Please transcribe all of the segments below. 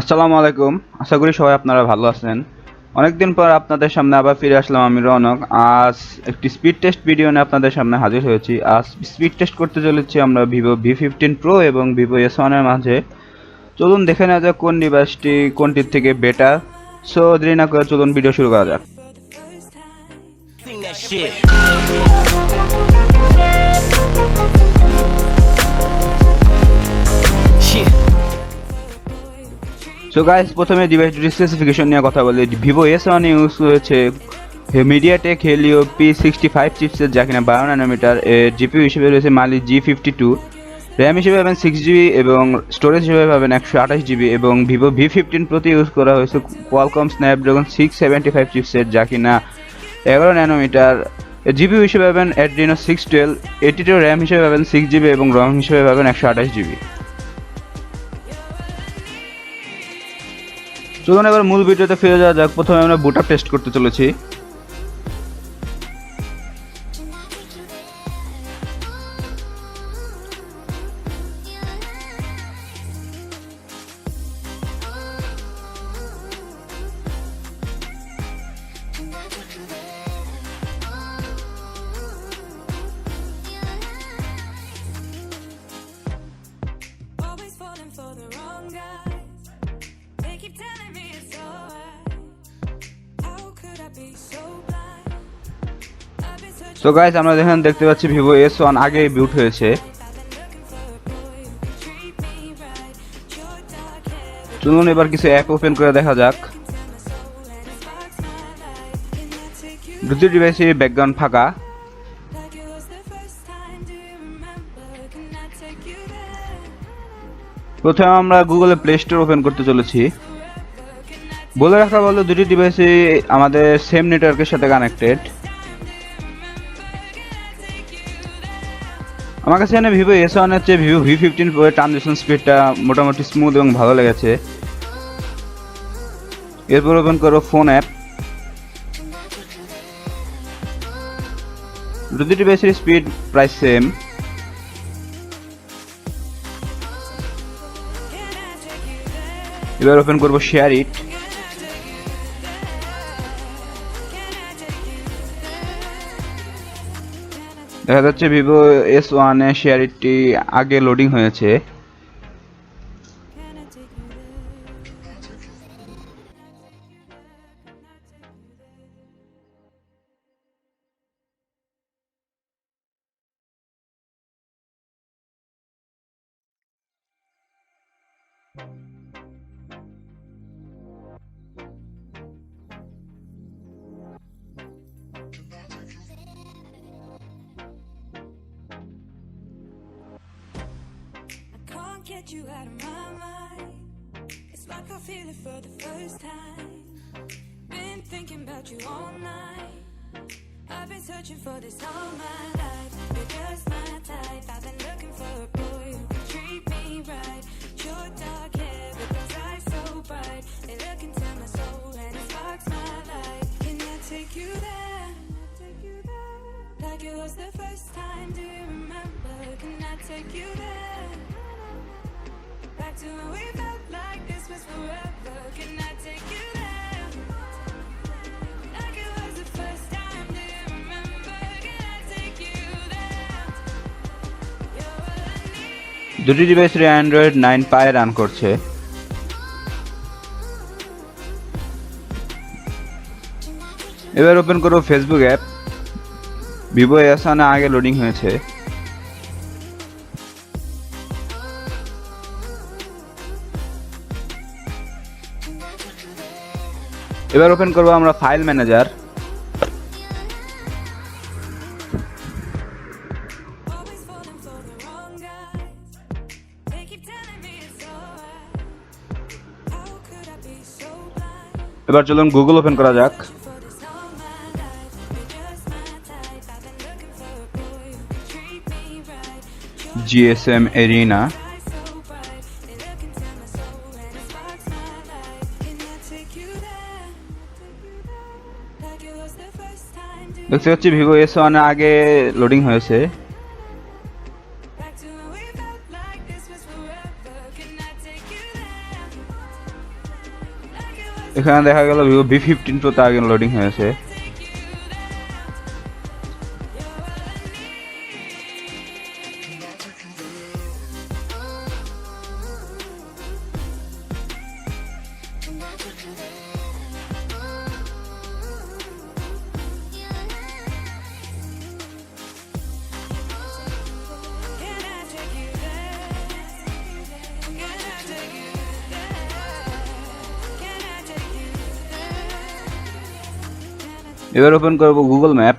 আসসালামু আলাইকুম। আশা করি সবাই আপনারা ভালো আছেন। অনেকদিন পর আপনাদের সামনে আবার ফিরে আসলাম আমি রৌনক। আজ একটি স্পিড টেস্ট ভিডিও নিয়ে আপনাদের সামনে হাজির হয়েছি। আজ স্পিড টেস্ট করতে চলেছি আমরা ভিভো V15 প্রো এবং ভিভো S1 এর মাঝে। চলুন দেখে নেওয়া যাক কোন ডিভাইসটি কোনটির থেকে বেটার। সো দেরি না করে চলুন ভিডিও শুরু করা যাক। সো গাইস, প্রথমে ডিভাইস স্পেসিফিকেশন নিয়ে কথা বলি। ভিভো S1 ইউজ হয়েছে মিডিয়াটেক হেলিও P65 চিপসেট, যা কিনা 12 ন্যানোমিটার। এর জিপিইউ হিসেবে রয়েছে মালি G52, র্যাম হিসেবে পাবেন 6GB এবং স্টোরেজ হিসেবে পাবেন 128GB। এবং ভিভো V15 প্রতি ইউজ করা হয়েছে কোয়ালকম স্ন্যাপড্রাগন 675 চিপসেট, যা কিনা 11 ন্যানোমিটার। জিপিইউ হিসেবে পাবেন অ্যাড্রিনো 612, 82 র্যাম হিসেবে পাবেন 6GB এবং রম হিসেবে পাবেন 128GB। চলুন এবার মূল ভিডিওতে ফিরে যাওয়া যাক। প্রথমে আমরা বুট আপ টেস্ট করতে চলেছি। সো গাইস, আমরা দেখতে পাচ্ছি ভিভো S1 আগেই বুট হয়েছে। চলুন এবার কিছু অ্যাপ ওপেন করে দেখা যাক। দুটি ডিভাইসের ব্যাকগ্রাউন্ড ফাঁকা। প্রথমে আমরা গুগলে প্লে স্টোর ওপেন করতে চলেছি। বলে রাখা ভালো, দুটি ডিভাইসই আমাদের সেম নেটওয়ার্কের সাথে কানেক্টেড। আমার কাছে এখানে ভিভো S1 এর চেয়ে ভিভো V15 প্রো এর ট্রানজিশন স্পিডটা মোটামুটি স্মুথ এবং ভালো লেগেছে। এরপর ওপেন করো ফোন অ্যাপ। দুটি ডিভাইসের স্পিড প্রায় সেম। এবার ওপেন করবো শেয়ার ইট। দেখা যাচ্ছে ভিভো S1 এ শেয়ার ইটটি আগে লোডিং হয়েছে। Get you out of my mind. It's like I feel it for the first time. Been thinking about you all night. I've been searching for this all my life. You're just my type. I've been looking for a boy who can treat me right. Your dark hair with those eyes so bright. They look into my soul and it sparks my light. Can I take you there? Like it was the first time. Do you remember? Can I take you there? Back to when we felt like this was forever. Can I take you there? Like it was the first time. Do you remember? Can I take you there? You're all I need. দুটি ডিভাইসে Android 9 পায়ে run করছে। এবার open করো Facebook app. Vivo S1 আগে loading হয়েছে। এবার open করব আমরা ফাইল ম্যানেজার। এবার চলুন গুগল ওপেন করা যাক। GSM arena. দেখতে পাচ্ছি ভিভো S1 আগে লোডিং হয়েছে। এখানে দেখা গেল ভিভো V15 প্রো তে আগে লোডিং হয়েছে। এবার ওপেন করব Google map.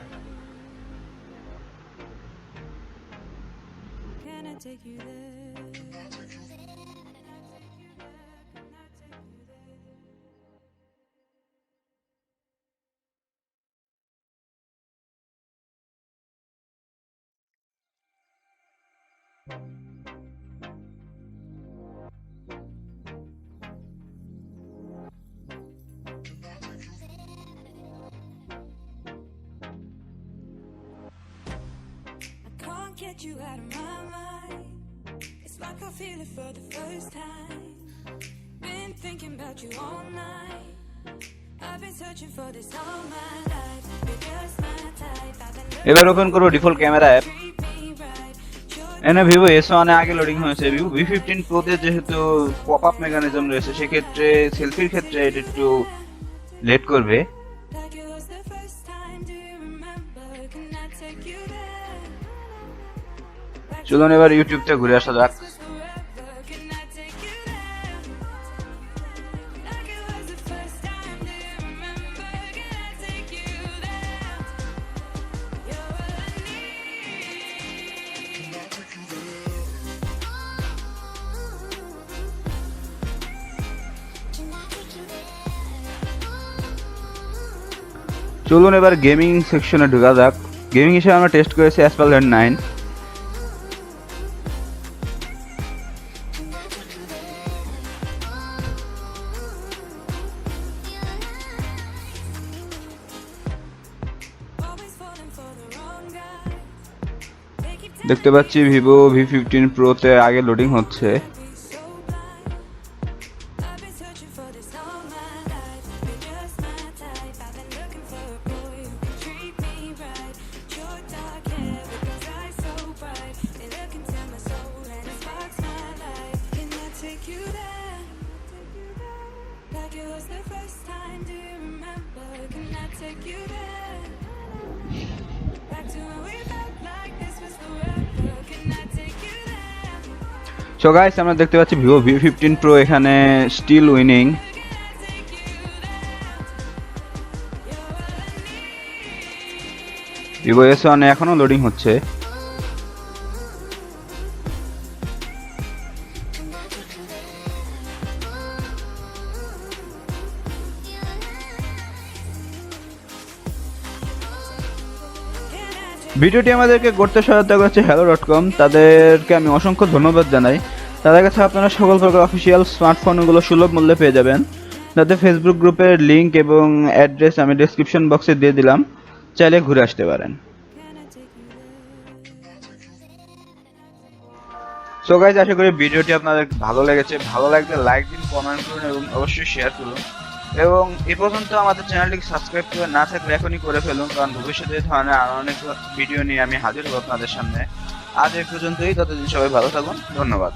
Get you out of my mind. It's like I feel it for the first time. Been thinking about you all night. I've been searching for this all my life. You're just my type. I've been looking এবার open করব default camera app. treat me right. এনে Vivo S1 এ আগে loading হয়েছে। Vivo V15 pro তে যেহেতু popup mechanism রয়েছে সেক্ষেত্রে সেলফির ক্ষেত্রে এটা একটু লেট করবে। Like it was the first time. Do you remember? Can I take you there? চলুন এবার ইউটিউব থেকে ঘুরে আসা যাক। Forever. Can I take you there? Like it was the first time. Do you remember? Can I take you there? You're what I চলুন এবার gaming সেকশনে ঢোকা যাক। গেমিং হিসেবে আমরা টেস্ট করেছি অ্যাসপালট 9। always falling for the wrong guy. They keep দেখতে পাচ্ছি ভিভো V15 প্রো তে আগে লোডিং হচ্ছে। be so blind. I've been searching for this all my life. You're just my type. I've been looking for a boy who can treat me right. Your dark hair with those eyes so bright. They look into my soul and it sparks my life. Can I take you there? Like it was the first time. Do you remember? Can I take you there? Back to when we felt like this was forever. Can I take you there? So guys আমরা দেখতে পাচ্ছি Vivo V15 pro এখানে still winning. Vivo S1 এ এখনো loading হচ্ছে। ভিডিওটি আমাদেরকে করতে সহায়তা করেছে hello.com। তাদেরকে আমি অসংখ্য ধন্যবাদ জানাই। তাদের কাছে আপনারা সকল প্রকার অফিসিয়াল স্মার্টফোনগুলো সুলভ মূল্যে পেয়ে যাবেন। তাদের ফেসবুক গ্রুপের লিংক এবং অ্যাড্রেস আমি ডেসক্রিপশন বক্সে দিয়ে দিলাম, চাইলে ঘুরে আসতে পারেন। সো গাইজ আশা করি ভিডিওটি আপনাদের ভালো লেগেছে। ভালো লাগলে লাইক দিন, কমেন্ট করুন এবং অবশ্যই শেয়ার করুন। এবং এ পর্যন্ত আমাদের চ্যানেলটিকে সাবস্ক্রাইব করে না থাকলে এখনই করে ফেলুন, কারণ ভবিষ্যতে এই ধরনের আরও অনেক ভিডিও নিয়ে আমি হাজির হব আপনাদের সামনে। আজ এই পর্যন্তই, ততদিন সবাই ভালো থাকুন, ধন্যবাদ।